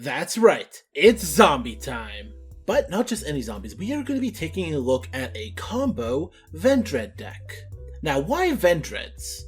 That's right, it's zombie time! But not just any zombies, we are going to be taking a look at a combo Vendread deck. Now, why Vendreads?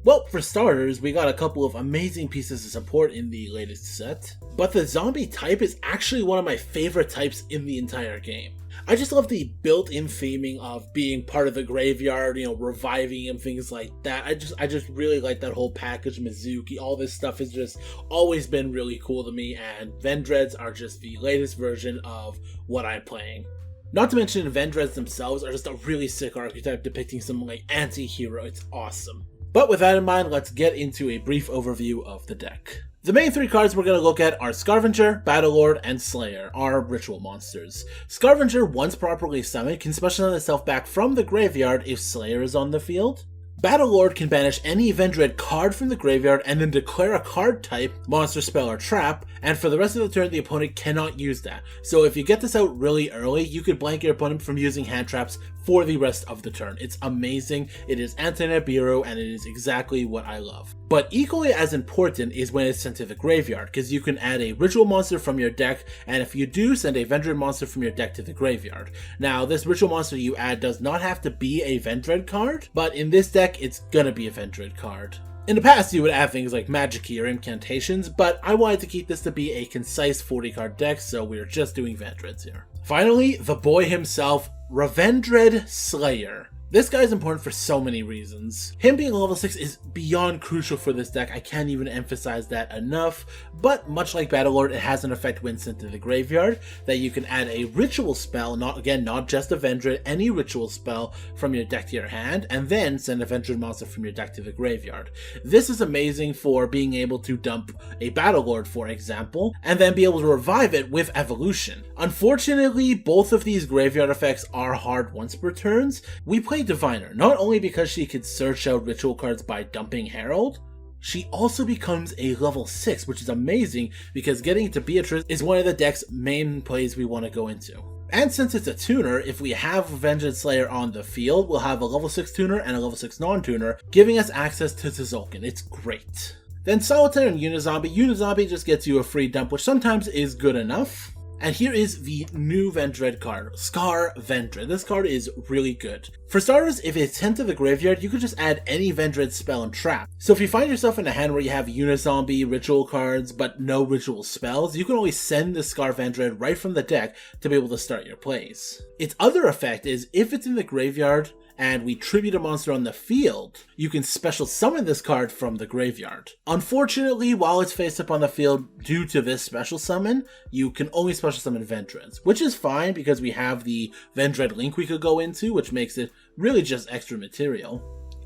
Well, for starters, we got a couple of amazing pieces of support in the latest set, but the zombie type is actually one of my favorite types in the entire game. I just love the built-in theming of being part of the graveyard, reviving and things like that. I just really like that whole package, Mizuki, all this stuff has just always been really cool to me, and Vendreads are just the latest version of what I'm playing. Not to mention, Vendreads themselves are just a really sick archetype depicting some anti-hero. It's awesome. But with that in mind, let's get into a brief overview of the deck. The main three cards we're going to look at are Scavenger, Battlelord, and Slayer, our ritual monsters. Scavenger, once properly summoned, can special summon itself back from the graveyard if Slayer is on the field. Battlelord can banish any Vendread card from the graveyard and then declare a card type, monster, spell, or trap, and for the rest of the turn the opponent cannot use that. So if you get this out really early, you could blank your opponent from using hand traps for the rest of the turn. It's amazing, it is anti-Nibiru, and it is exactly what I love. But equally as important is when it's sent to the graveyard, because you can add a ritual monster from your deck, and if you do, send a Vendread monster from your deck to the graveyard. Now, this ritual monster you add does not have to be a Vendread card, but in this deck, it's gonna be a Vendread card. In the past, you would add things like Magic Key or Incantations, but I wanted to keep this to be a concise 40-card deck, so we're just doing Vendreads here. Finally, the boy himself, Revendread Slayer. This guy is important for so many reasons. Him being level 6 is beyond crucial for this deck, I can't even emphasize that enough, but much like Battlelord, it has an effect when sent to the graveyard, that you can add a ritual spell, not just a Vendread, any ritual spell from your deck to your hand, and then send a Vendread monster from your deck to the graveyard. This is amazing for being able to dump a Battlelord, for example, and then be able to revive it with evolution. Unfortunately, both of these graveyard effects are hard once per turns. We play Diviner, not only because she could search out ritual cards by dumping Herald, she also becomes a level 6, which is amazing because getting into Beatrice is one of the deck's main plays we want to go into. And since it's a tuner, if we have Vendread Slayer on the field, we'll have a level 6 tuner and a level 6 non-tuner, giving us access to Tzolk'in. It's great. Then Solitaire and Unizombie. Unizombie just gets you a free dump, which sometimes is good enough. And here is the new Vendread card, Scar Vendread. This card is really good. For starters, if it's sent to the graveyard, you could just add any Vendread spell and trap. So if you find yourself in a hand where you have Unizombie ritual cards but no ritual spells, you can always send the Scar Vendread right from the deck to be able to start your plays. Its other effect is if it's in the graveyard and we tribute a monster on the field, you can special summon this card from the graveyard. Unfortunately, while it's face up on the field, due to this special summon, you can only special summon Vendreads, which is fine because we have the Vendread link we could go into, which makes it really just extra material.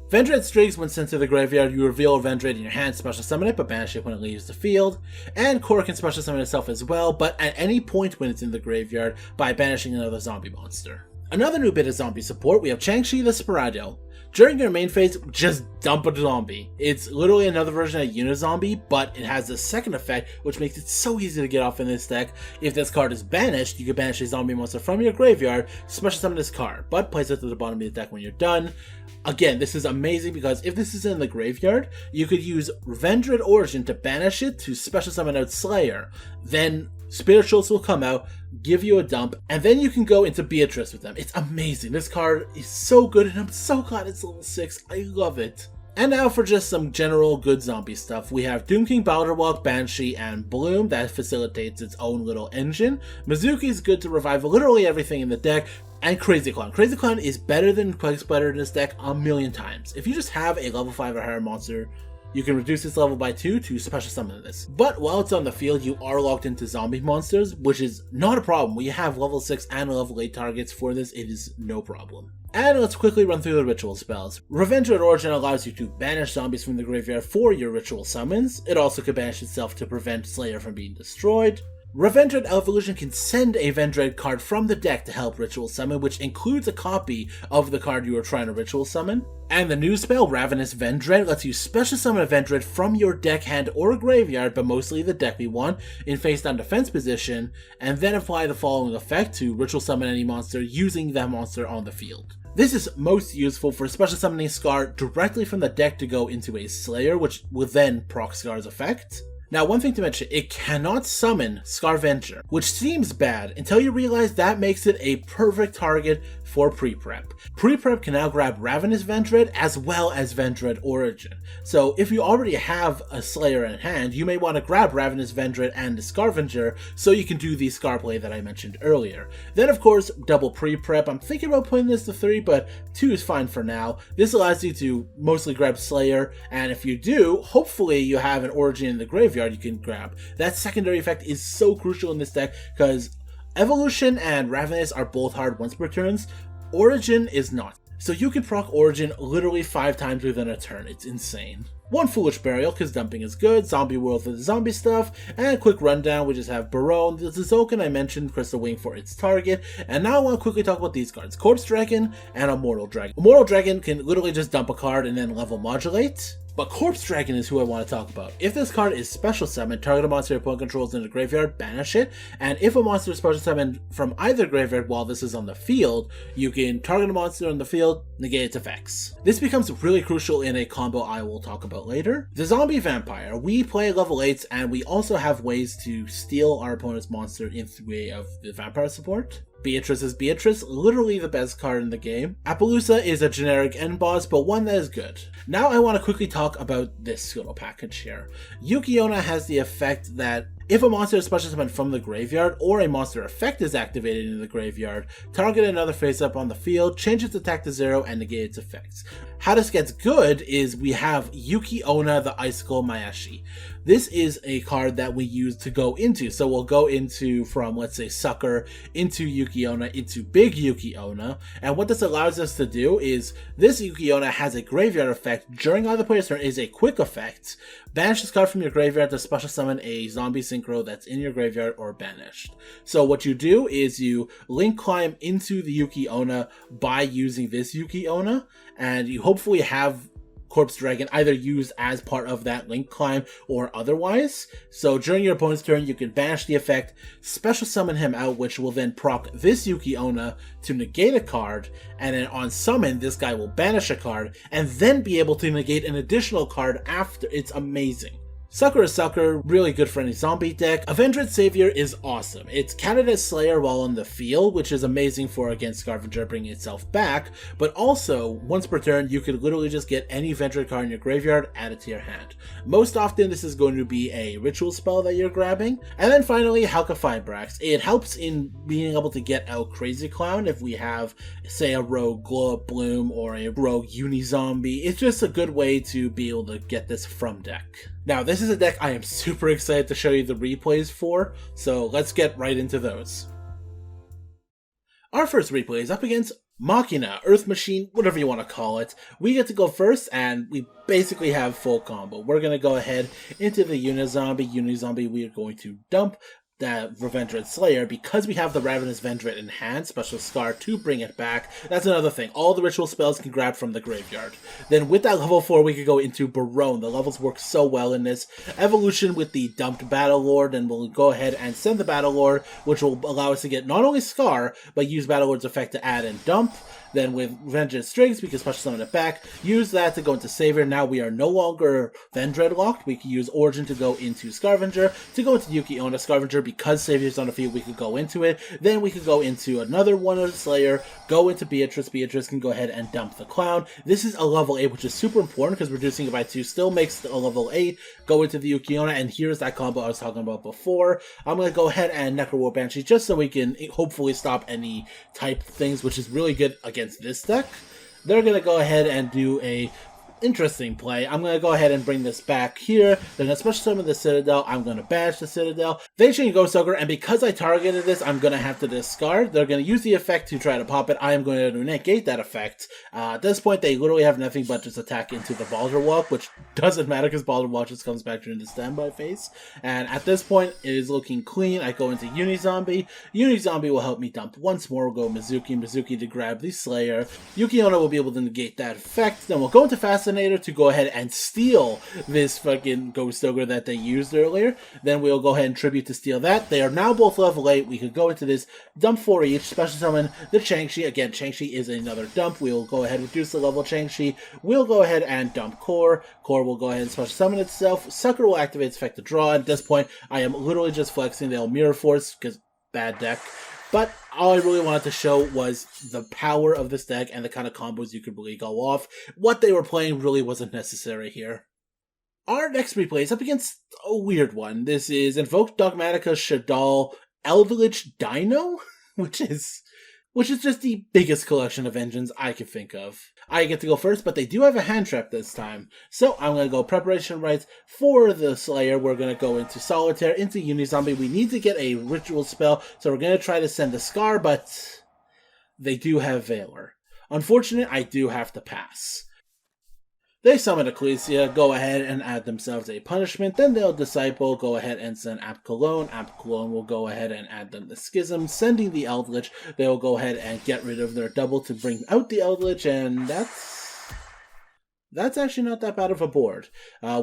Vendread Strings, when sent to the graveyard, you reveal a Vendread in your hand, special summon it, but banish it when it leaves the field. And Core can special summon itself as well, but at any point when it's in the graveyard, by banishing another zombie monster. Another new bit of zombie support, we have Changshi the Sporado. During your main phase, just dump a zombie. It's literally another version of Unizombie, but it has a second effect, which makes it so easy to get off in this deck. If this card is banished, you can banish a zombie monster from your graveyard, special summon this card, but place it to the bottom of the deck when you're done. Again, this is amazing because if this is in the graveyard, you could use Vendread Origin to banish it to special summon out Slayer. Then Spirituals will come out, give you a dump, and then you can go into Beatrice with them. It's amazing. This card is so good, and I'm so glad it's level 6. I love it. And now for just some general good zombie stuff. We have Doom King, Balderwalk, Banshee, and Bloom. That facilitates its own little engine. Mizuki is good to revive literally everything in the deck. And Crazy Clown. Crazy Clown is better than Plague Splitter in this deck a million times. If you just have a level 5 or higher monster, you can reduce its level by 2 to special summon this. But while it's on the field, you are locked into zombie monsters, which is not a problem. When you have level 6 and level 8 targets for this, it is no problem. And let's quickly run through the ritual spells. Revendread Origin allows you to banish zombies from the graveyard for your ritual summons. It also can banish itself to prevent Slayer from being destroyed. Revendread Evolution can send a Vendread card from the deck to help ritual summon, which includes a copy of the card you are trying to ritual summon. And the new spell, Ravenous Vendread, lets you special summon a Vendread from your deck, hand, or graveyard, but mostly the deck we want, in face-down defense position, and then apply the following effect to ritual summon any monster using that monster on the field. This is most useful for special summoning Scar directly from the deck to go into a Slayer, which will then proc Scar's effect. Now, one thing to mention, it cannot summon Scavenger, which seems bad until you realize that makes it a perfect target for pre-prep. Pre-prep can now grab Ravenous Vendread as well as Vendread Origin. So if you already have a Slayer in hand, you may want to grab Ravenous Vendread and the Scavenger so you can do the Scar play that I mentioned earlier. Then of course, double pre-prep. I'm thinking about putting this to 3, but 2 is fine for now. This allows you to mostly grab Slayer, and if you do, hopefully you have an Origin in the graveyard you can grab. That secondary effect is so crucial in this deck because Evolution and Ravenous are both hard once per turns. Origin is not. So you can proc Origin literally 5 times within a turn. It's insane. One Foolish Burial, because dumping is good, Zombie World for the zombie stuff, and a quick rundown, we just have Barone, the Zoken I mentioned, Crystal Wing for its target, and now I want to quickly talk about these cards, Corpse Dragon and Immortal Dragon. Immortal Dragon can literally just dump a card and then level modulate, but Corpse Dragon is who I want to talk about. If this card is special summoned, target a monster your opponent controls in the graveyard, banish it, and if a monster is special summoned from either graveyard while this is on the field, you can target a monster on the field, negate its effects. This becomes really crucial in a combo I will talk about later. The Zombie Vampire. We play level 8s and we also have ways to steal our opponent's monster in way of the Vampire support. Beatrice is Beatrice, literally the best card in the game. Appaloosa is a generic end boss, but one that is good. Now I want to quickly talk about this little package here. Yugioh has the effect that if a monster is special summoned from the graveyard or a monster effect is activated in the graveyard, target another face-up on the field, change its attack to 0, and negate its effects. How this gets good is we have Yugioh the Icicle Mayashi. This is a card that we use to go into. So we'll go into from, let's say, Sucker into Yugioh into Big Yugioh. And what this allows us to do is this Yugioh has a graveyard effect during either player's turn, is a quick effect. Banish this card from your graveyard to special summon a zombie synchro that's in your graveyard or banished. So what you do is you link climb into the Yugioh by using this Yugioh, and you hopefully have Corpse Dragon either used as part of that link climb or otherwise. So during your opponent's turn, you can banish the effect, special summon him out, which will then proc this Yugioh to negate a card, and then on summon, this guy will banish a card, and then be able to negate an additional card after. It's amazing. Sucker is Sucker, really good for any zombie deck. Avenged Savior is awesome. It's counted as Slayer while on the field, which is amazing for against Scavenger bringing itself back, but also, once per turn, you could literally just get any Vendread card in your graveyard, add it to your hand. Most often, this is going to be a ritual spell that you're grabbing. And then finally, Halka Fibrax. It helps in being able to get out Crazy Clown if we have, say, a rogue Glow Up Bloom or a rogue Uni-Zombie. It's just a good way to be able to get this from deck. Now, this is a deck I am super excited to show you the replays for, so let's get right into those. Our first replay is up against Machina, Earth Machine, whatever you want to call it. We get to go first, and we basically have full combo. We're going to go ahead into the Uni-Zombie. We are going to dump that Vendread Slayer because we have the Ravenous Vendread in hand, special Scar to bring it back. That's another thing. All the ritual spells can grab from the graveyard. Then with that level 4, we could go into Barone. The levels work so well in this. Evolution with the dumped Battle Lord, and we'll go ahead and send the Battle Lord, which will allow us to get not only Scar, but use Battle Lord's effect to add and dump. Then with Vengeance Strings, we can special summon it back, use that to go into Savior. Now we are no longer Vendread locked. We can use Origin to go into Scavenger, to go into Yugioh Scavenger. Because Savior's on the field, we could go into it. Then we could go into another one of the Slayer, go into Beatrice. Beatrice can go ahead and dump the Clown. This is a level 8, which is super important because reducing it by 2 still makes a level 8. Go into the Yugioh, and here's that combo I was talking about before. I'm going to go ahead and Necrowar Banshee just so we can hopefully stop any type things, which is really good against this deck. They're going to go ahead and do a interesting play. I'm going to go ahead and bring this back here. Then a special summon the Citadel. I'm going to bash the Citadel. They change Ghost Soaker, and because I targeted this, I'm going to have to discard. They're going to use the effect to try to pop it. I am going to negate that effect. At this point, they literally have nothing but just attack into the Baldur Walk, which doesn't matter because Baldur Walk just comes back during the standby phase. And at this point, it is looking clean. I go into Uni-Zombie. Uni-Zombie will help me dump once more. We'll go Mizuki to grab the Slayer. Yugioh will be able to negate that effect. Then we'll go into Fascinate. Resonator to go ahead and steal this fucking Ghost Ogre that they used earlier. Then we'll go ahead and tribute to steal that. They are now both level 8. We could go into this, dump 4 each, special summon the Changshi. Again, Changshi is another dump. We'll go ahead and reduce the level of Changshi. We'll go ahead and dump Core. Core will go ahead and special summon itself. Sucker will activate its effect to draw. At this point, I am literally just flexing the Mirror Force, because bad deck. But all I really wanted to show was the power of this deck and the kind of combos you could really go off. What they were playing really wasn't necessary here. Our next replay is up against a weird one. This is Invoke Dogmatica Shadal Eldritch Dino, which is just the biggest collection of engines I can think of. I get to go first, but they do have a hand trap this time. So I'm going to go Preparation Rites for the Slayer. We're going to go into Solitaire, into Unizombie. We need to get a ritual spell, so we're going to try to send the Scar, but they do have Valor. Unfortunately, I do have to pass. They summon Ecclesia, go ahead and add themselves a punishment, then they'll Disciple, go ahead and send Apkalone. Apkalone will go ahead and add them the Schism, sending the Eldritch. They'll go ahead and get rid of their double to bring out the Eldritch, and that's actually not that bad of a board.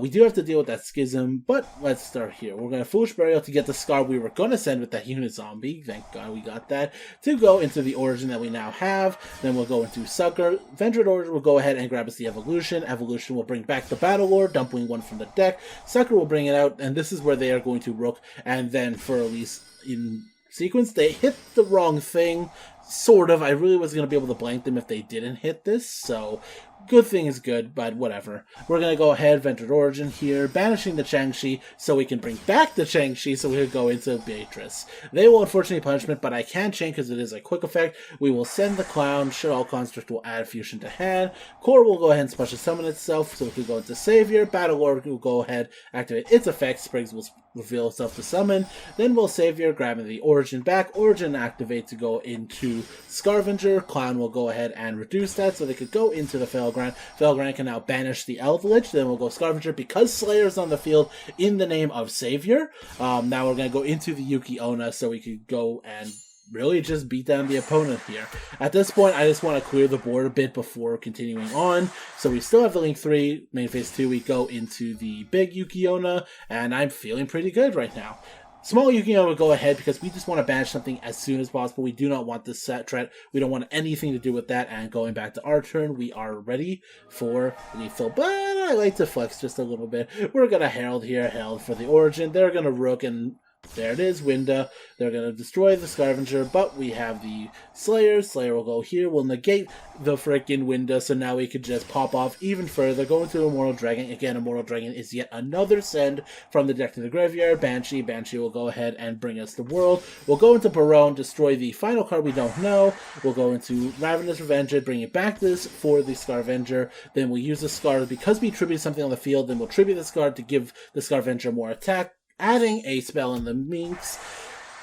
We do have to deal with that Schism, but let's start here. We're going to Foolish Burial to get the Scar we were going to send with that Unizombie. Thank God we got that. To go into the Origin that we now have. Then we'll go into Sucker. Vendread Origin will go ahead and grab us the Evolution. Evolution will bring back the Battle Lord, dumping one from the deck. Sucker will bring it out, and this is where they are going to Rook. And then for at least in sequence, they hit the wrong thing. Sort of. I really was going to be able to blank them if they didn't hit this, so good thing is good, but whatever. We're going to go ahead, Vendread Origin here, banishing the Changshi so we can bring back the Changshi so we can go into Beatrice. They will unfortunately punishment, but I can chain because it is a quick effect. We will send the Clown, Shadal Construct will add Fusion to hand. Core will go ahead and special summon itself so we can go into Savior. Battle Lord will go ahead, activate its effect. Spriggs will reveal itself to summon. Then we'll Savior, grabbing the Origin back. Origin activate to go into Scavenger. Clown will go ahead and reduce that so they could go into the Felgrand. Felgrand can now banish the Eldritch. Then we'll go Scavenger because Slayer's on the field in the name of Savior. Now we're going to go into the Yugioh so we could go and really just beat down the opponent here. At this point, I just want to clear the board a bit before continuing on. So we still have the Link 3, main phase 2, we go into the big Yugioh, and I'm feeling pretty good right now. Small Yugioh will go ahead because we just want to banish something as soon as possible. We do not want this set threat. We don't want anything to do with that. And going back to our turn, we are ready for lethal. But I like to flex just a little bit. We're going to Herald here, Herald for the Origin. They're going to Rook, and there it is, Winda. They're going to destroy the Scavenger, but we have the Slayer. Slayer will go here. We'll negate the frickin' Winda, so now we could just pop off even further. Go into Immortal Dragon. Again, Immortal Dragon is yet another send from the deck to the graveyard. Banshee. Banshee will go ahead and bring us the world. We'll go into Barone, destroy the final card we don't know. We'll go into Ravenous Revenger, bring it back this for the Scavenger. Then we'll use the Scar. Because we tribute something on the field, then we'll tribute the Scar to give the Scavenger more attack. Adding a spell in the Minx.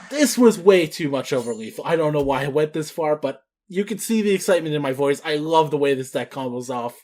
This was way too much over lethal. I don't know why I went this far, but you can see the excitement in my voice. I love the way this deck combos off.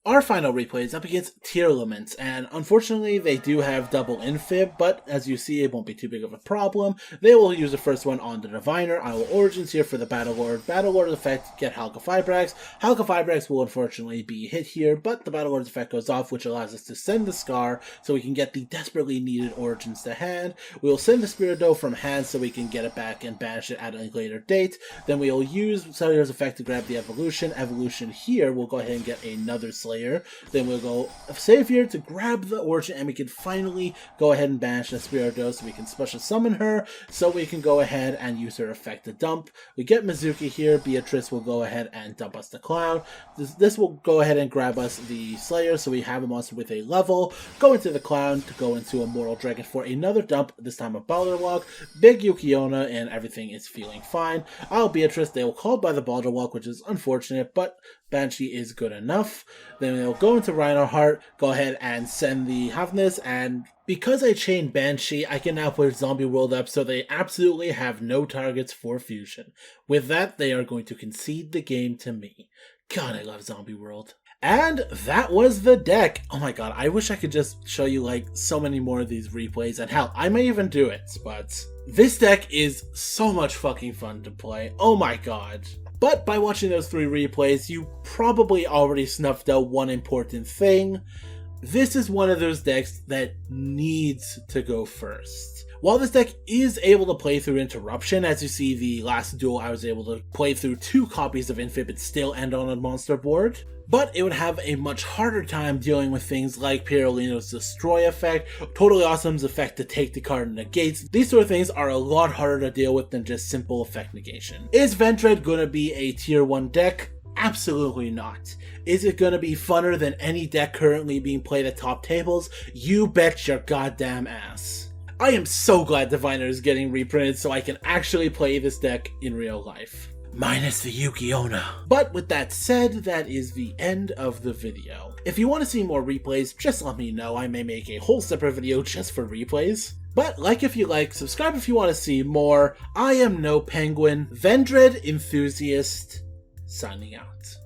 Our final replay is up against Tearlaments, and unfortunately they do have double infib, but as you see it won't be too big of a problem. They will use the first one on the Diviner. I will Origins here for the Battle Lord. Battle Lord effect, get Halka Fibrax. Halka Fibrax will unfortunately be hit here, but the Battle Lord's effect goes off, which allows us to send the Scar so we can get the desperately needed Origins to hand. We will send the Spirido from hand so we can get it back and banish it at a later date. Then we will use Cellular's effect to grab the Evolution. Evolution here, we'll go ahead and get another Slayer. Then we'll go Savior to grab the Origin, and we can finally go ahead and banish the Spirido so we can special summon her, so we can go ahead and use her effect to dump. We get Mizuki here. Beatrice will go ahead and dump us the Clown. This will go ahead and grab us the Slayer, so we have a monster with a level. Go into the Clown to go into Immortal Dragon for another dump, this time a Balderwalk. Big Yugioh, and everything is feeling fine. I'll Beatrice. They will call by the Balderwalk, which is unfortunate, but Banshee is good enough. Then they'll go into Rhino-Heart, go ahead and send the Havness, and because I chained Banshee, I can now put Zombie World up so they absolutely have no targets for fusion. With that, they are going to concede the game to me. God, I love Zombie World. And that was the deck. Oh my god, I wish I could just show you like so many more of these replays, and hell, I may even do it, but this deck is so much fucking fun to play. Oh my god. But by watching those 3 replays, you probably already snuffed out one important thing. This is one of those decks that needs to go first. While this deck is able to play through Interruption, as you see the last duel I was able to play through 2 copies of Infib and still end on a monster board, but it would have a much harder time dealing with things like Pirulino's Destroy effect, Totally Awesome's effect to take the card and negates. These sort of things are a lot harder to deal with than just simple effect negation. Is Vendread gonna be a tier 1 deck? Absolutely not. Is it gonna be funner than any deck currently being played at top tables? You bet your goddamn ass. I am so glad Diviner is getting reprinted so I can actually play this deck in real life. Minus the Yugioh. But with that said, that is the end of the video. If you want to see more replays, just let me know. I may make a whole separate video just for replays. But like if you like, subscribe if you want to see more. I am Nopenguin, Vendread enthusiast, signing out.